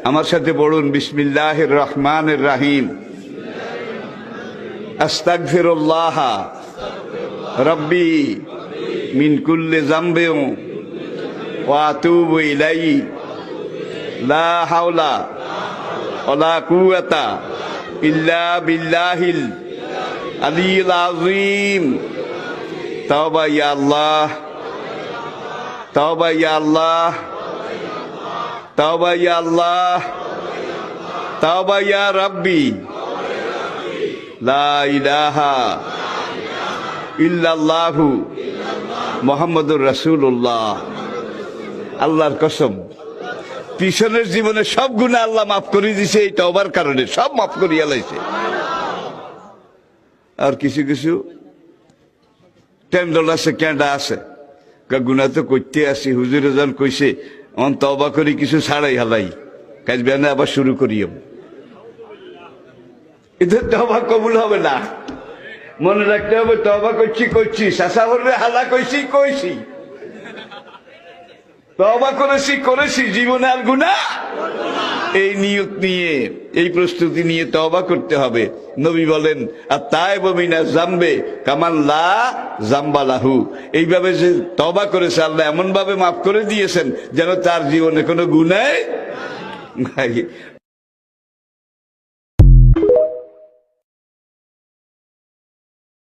আমার সাথে পড়ুন, বিসমিল্লাহির রহমানির রহিম। আস্তাগফিরুল্লাহ রব্বি মিন কুল্লি যামবিন ওয়া আতুবু ইলাইহি লা হাওলা ওয়ালা কুওয়াতা ইল্লা বিল্লাহিল আলিয়্যিল আযীম। তাওবা ইয়া আল্লাহ, তাওবা ইয়া আল্লাহ, তাওবা ইয়া আল্লাহ, তাওবা ইয়া রাব্বি, লা ইলাহা ইল্লাল্লাহু মুহাম্মাদুর রাসূলুল্লাহ। আল্লাহর কসম, পিছনের জীবনে সব গুনাহ আল্লাহ মাফ করে দিয়েছে এই তওবার কারণে, সব মাফ করিয়া লাইছে। আর কিছু কিছু টেন্ডল আছে, ক্যান্ডা আছে, গুনাহ তো করতে আসি, হুজুরে যান কইছে অন তওবা করি কিছু ছাড়াই হালাই, কাজ বেনে আবার শুরু করিও। এদের তওবা কবুল হবে না, মনে রাখতে হবে তওবা করছি করছি, শাসা বলবে হালা কইছি কইছি, তওবা করেছি করেছি, জীবনে আর গুনাহ। এই নিয়ত নিয়ে, এই প্রস্তুতি নিয়ে তওবা করতে হবে। নবী বলেন আত-তাইবু মিনা যামবে কামান লা যামবা লাহু। এইভাবে যে তওবা করেছে আল্লাহ এমন ভাবে মাফ করে দিয়েছেন যেন তার জীবনে কোনো গুনাহ নাই।